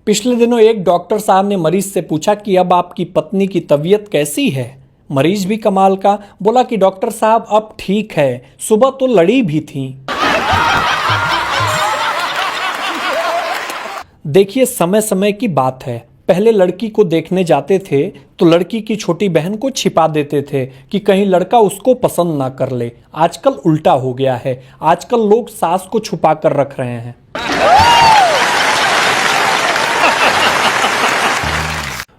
पिछले दिनों एक डॉक्टर साहब ने मरीज से पूछा कि अब आपकी पत्नी की तबीयत कैसी है। मरीज भी कमाल का बोला कि डॉक्टर साहब अब ठीक है, सुबह तो लड़ी भी थी। देखिए, समय समय की बात है। पहले लड़की को देखने जाते थे तो लड़की की छोटी बहन को छिपा देते थे कि कहीं लड़का उसको पसंद ना कर ले। आजकल उल्टा हो गया है, आजकल लोग सास को छुपा कर रख रहे हैं।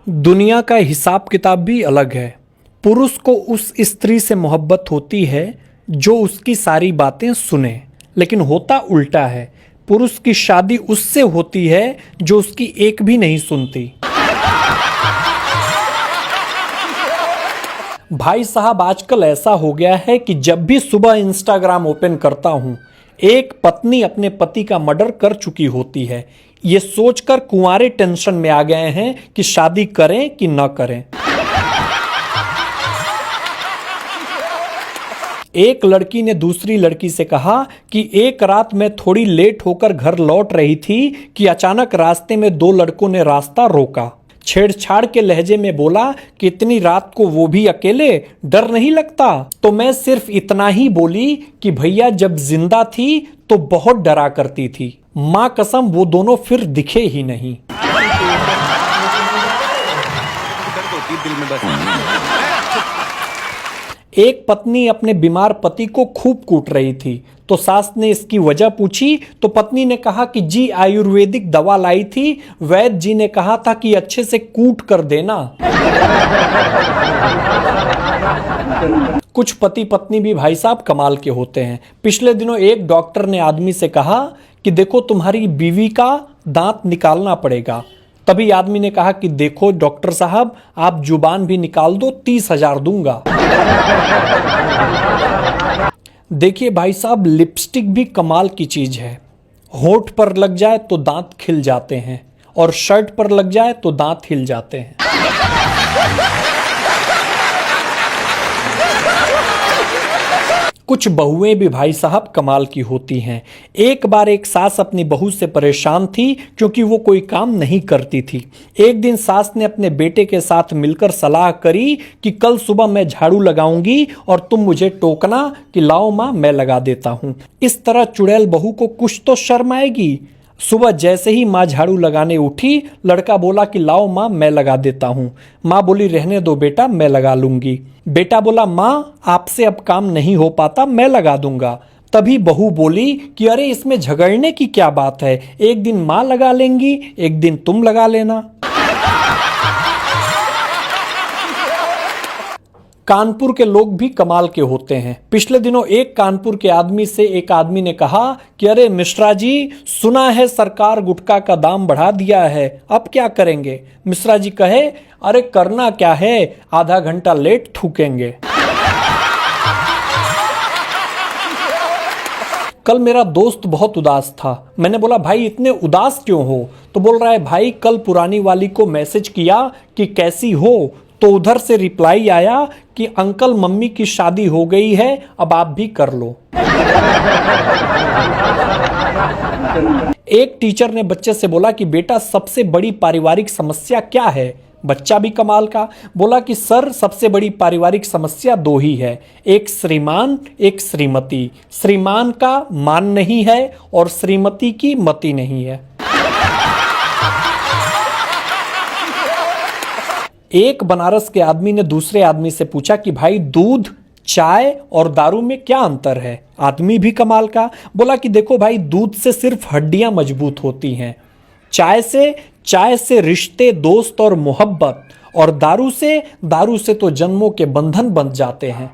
दुनिया का हिसाब किताब भी अलग है। पुरुष को उस स्त्री से मोहब्बत होती है जो उसकी सारी बातें सुने, लेकिन होता उल्टा है। पुरुष की शादी उससे होती है जो उसकी एक भी नहीं सुनती। भाई साहब, आजकल ऐसा हो गया है कि जब भी सुबह इंस्टाग्राम ओपन करता हूं, एक पत्नी अपने पति का मर्डर कर चुकी होती है। ये सोचकर कुंवारे टेंशन में आ गए हैं कि शादी करें कि न करें। एक लड़की ने दूसरी लड़की से कहा कि एक रात मैं थोड़ी लेट होकर घर लौट रही थी कि अचानक रास्ते में दो लड़कों ने रास्ता रोका। छेड़छाड़ के लहजे में बोला कि इतनी रात को वो भी अकेले, डर नहीं लगता? तो मैं सिर्फ इतना ही बोली कि भैया जब जिंदा थी तो बहुत डरा करती थी। मां कसम वो दोनों फिर दिखे ही नहीं। एक पत्नी अपने बीमार पति को खूब कूट रही थी तो सास ने इसकी वजह पूछी तो पत्नी ने कहा कि जी आयुर्वेदिक दवा लाई थी, वैद्य जी ने कहा था कि अच्छे से कूट कर देना। कुछ पति पत्नी भी भाई साहब कमाल के होते हैं। पिछले दिनों एक डॉक्टर ने आदमी से कहा कि देखो तुम्हारी बीवी का दांत निकालना पड़ेगा। तभी आदमी ने कहा कि देखो डॉक्टर साहब, आप जुबान भी निकाल दो, 30,000 दूंगा। देखिए भाई साहब, लिपस्टिक भी कमाल की चीज है। होठ पर लग जाए तो दांत खिल जाते हैं और शर्ट पर लग जाए तो दांत हिल जाते हैं। कुछ बहुएं भी भाई साहब कमाल की होती हैं। एक बार एक सास अपनी बहू से परेशान थी क्योंकि वो कोई काम नहीं करती थी। एक दिन सास ने अपने बेटे के साथ मिलकर सलाह करी कि कल सुबह मैं झाड़ू लगाऊंगी और तुम मुझे टोकना कि लाओ माँ मैं लगा देता हूँ। इस तरह चुड़ैल बहू को कुछ तो शर्म आएगी। सुबह जैसे ही माँ झाड़ू लगाने उठी, लड़का बोला कि लाओ माँ मैं लगा देता हूँ। माँ बोली रहने दो बेटा, मैं लगा लूंगी। बेटा बोला माँ आपसे अब काम नहीं हो पाता, मैं लगा दूंगा। तभी बहू बोली कि अरे इसमें झगड़ने की क्या बात है, एक दिन माँ लगा लेंगी, एक दिन तुम लगा लेना। कानपुर के लोग भी कमाल के होते हैं। पिछले दिनों एक कानपुर के आदमी से एक आदमी ने कहा कि अरे मिश्रा जी, सुना है सरकार गुटखा का दाम बढ़ा दिया है, अब क्या करेंगे? मिश्रा जी कहे अरे करना क्या है, आधा घंटा लेट थूकेंगे। कल मेरा दोस्त बहुत उदास था। मैंने बोला भाई इतने उदास क्यों हो? तो बोल रहा है भाई कल पुरानी वाली को मैसेज किया कि कैसी हो, तो उधर से रिप्लाई आया कि अंकल मम्मी की शादी हो गई है, अब आप भी कर लो। एक टीचर ने बच्चे से बोला कि बेटा सबसे बड़ी पारिवारिक समस्या क्या है? बच्चा भी कमाल का बोला कि सर सबसे बड़ी पारिवारिक समस्या दो ही है, एक श्रीमान एक श्रीमती। श्रीमान का मान नहीं है और श्रीमती की मति नहीं है। एक बनारस के आदमी ने दूसरे आदमी से पूछा कि भाई दूध, चाय और दारू में क्या अंतर है? आदमी भी कमाल का बोला कि देखो भाई, दूध से सिर्फ हड्डियां मजबूत होती हैं, चाय से रिश्ते, दोस्त और मोहब्बत, और दारू से तो जन्मों के बंधन बंध जाते हैं।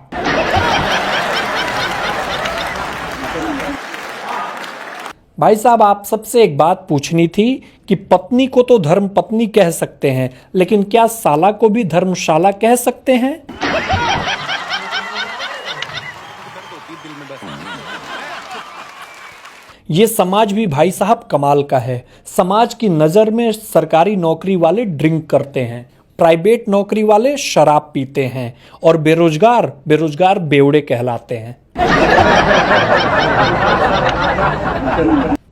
भाई साहब, आप सबसे एक बात पूछनी थी कि पत्नी को तो धर्म पत्नी कह सकते हैं, लेकिन क्या साला को भी धर्मशाला कह सकते हैं? ये समाज भी भाई साहब कमाल का है। समाज की नजर में सरकारी नौकरी वाले ड्रिंक करते हैं, प्राइवेट नौकरी वाले शराब पीते हैं और बेरोजगार बेवड़े कहलाते हैं।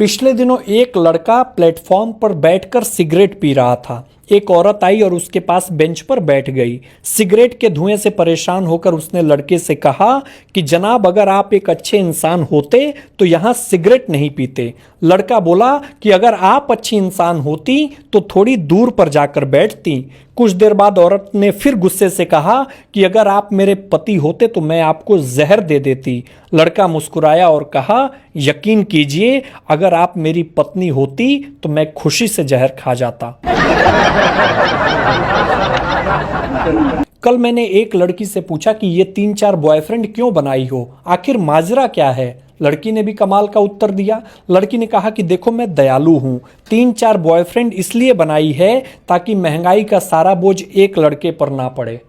पिछले दिनों एक लड़का प्लेटफॉर्म पर बैठकर सिगरेट पी रहा था। एक औरत आई और उसके पास बेंच पर बैठ गई। सिगरेट के धुएं से परेशान होकर उसने लड़के से कहा कि जनाब, अगर आप एक अच्छे इंसान होते तो यहाँ सिगरेट नहीं पीते। लड़का बोला कि अगर आप अच्छी इंसान होती तो थोड़ी दूर पर जाकर बैठती। कुछ देर बाद औरत ने फिर गुस्से से कहा कि अगर आप मेरे पति होते तो मैं आपको जहर दे देती। लड़का मुस्कुराया और कहा, यकीन कीजिए, अगर आप मेरी पत्नी होती तो मैं खुशी से जहर खा जाता। कल मैंने एक लड़की से पूछा कि ये 3-4 बॉयफ्रेंड क्यों बनाई हो, आखिर माजरा क्या है। लड़की ने भी कमाल का उत्तर दिया। लड़की ने कहा कि देखो, मैं दयालु हूं, 3-4 बॉयफ्रेंड इसलिए बनाई है ताकि महंगाई का सारा बोझ एक लड़के पर ना पड़े।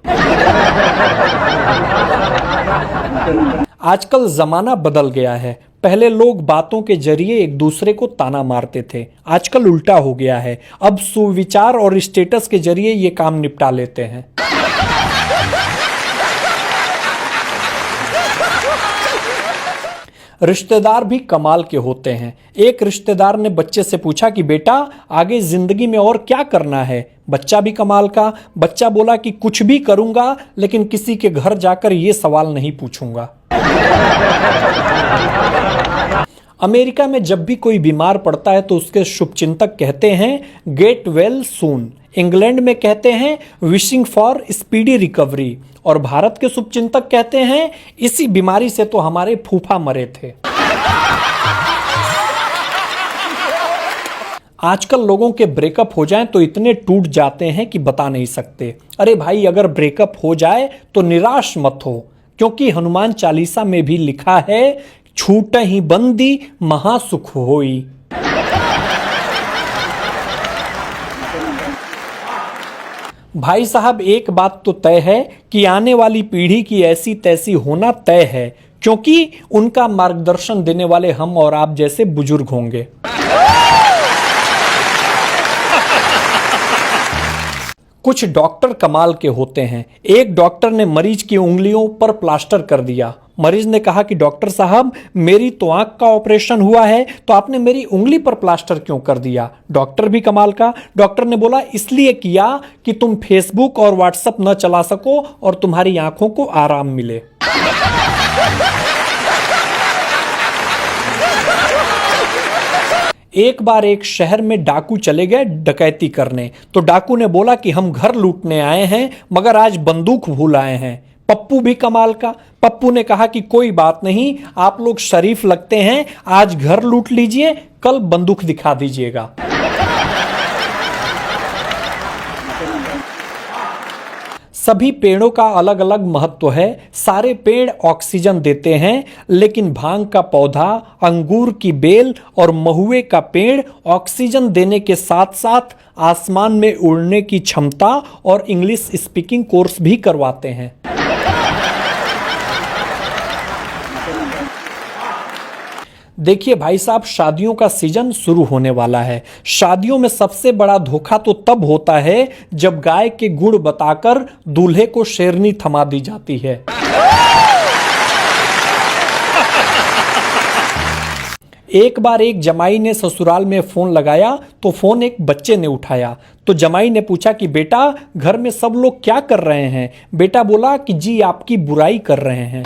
आजकल जमाना बदल गया है। पहले लोग बातों के जरिए एक दूसरे को ताना मारते थे, आजकल उल्टा हो गया है। अब सुविचार और स्टेटस के जरिए ये काम निपटा लेते हैं। रिश्तेदार भी कमाल के होते हैं। एक रिश्तेदार ने बच्चे से पूछा कि बेटा, आगे जिंदगी में और क्या करना है। बच्चा भी कमाल का। बच्चा बोला कि कुछ भी करूंगा, लेकिन किसी के घर जाकर ये सवाल नहीं पूछूंगा। अमेरिका में जब भी कोई बीमार पड़ता है तो उसके शुभचिंतक कहते हैं गेट वेल सून। इंग्लैंड में कहते हैं विशिंग फॉर स्पीडी रिकवरी। और भारत के शुभचिंतक कहते हैं इसी बीमारी से तो हमारे फूफा मरे थे। आजकल लोगों के ब्रेकअप हो जाएं तो इतने टूट जाते हैं कि बता नहीं सकते। अरे भाई, अगर ब्रेकअप हो जाए तो निराश मत हो, क्योंकि हनुमान चालीसा में भी लिखा है, छूटहि बंदी महासुख होई। भाई साहब, एक बात तो तय है कि आने वाली पीढ़ी की ऐसी तैसी होना तय है, क्योंकि उनका मार्गदर्शन देने वाले हम और आप जैसे बुजुर्ग होंगे। कुछ डॉक्टर कमाल के होते हैं। एक डॉक्टर ने मरीज की उंगलियों पर प्लास्टर कर दिया। मरीज ने कहा कि डॉक्टर साहब, मेरी तो आंख का ऑपरेशन हुआ है, तो आपने मेरी उंगली पर प्लास्टर क्यों कर दिया। डॉक्टर भी कमाल का। डॉक्टर ने बोला, इसलिए किया कि तुम फेसबुक और व्हाट्सएप न चला सको और तुम्हारी आंखों को आराम मिले। एक बार एक शहर में डाकू चले गए डकैती करने। तो डाकू ने बोला कि हम घर लूटने आए हैं, मगर आज बंदूक भूल आए हैं। पप्पू भी कमाल का। पप्पू ने कहा कि कोई बात नहीं, आप लोग शरीफ लगते हैं, आज घर लूट लीजिए, कल बंदूक दिखा दीजिएगा। सभी पेड़ों का अलग अलग महत्व है। सारे पेड़ ऑक्सीजन देते हैं, लेकिन भांग का पौधा, अंगूर की बेल और महुए का पेड़ ऑक्सीजन देने के साथ साथ आसमान में उड़ने की क्षमता और इंग्लिश स्पीकिंग कोर्स भी करवाते हैं। देखिए भाई साहब, शादियों का सीजन शुरू होने वाला है। शादियों में सबसे बड़ा धोखा तो तब होता है जब गाय के गुण बताकर दूल्हे को शेरनी थमा दी जाती है। एक बार एक जमाई ने ससुराल में फोन लगाया तो फोन एक बच्चे ने उठाया। तो जमाई ने पूछा कि बेटा, घर में सब लोग क्या कर रहे हैं। बेटा बोला कि जी आपकी बुराई कर रहे हैं।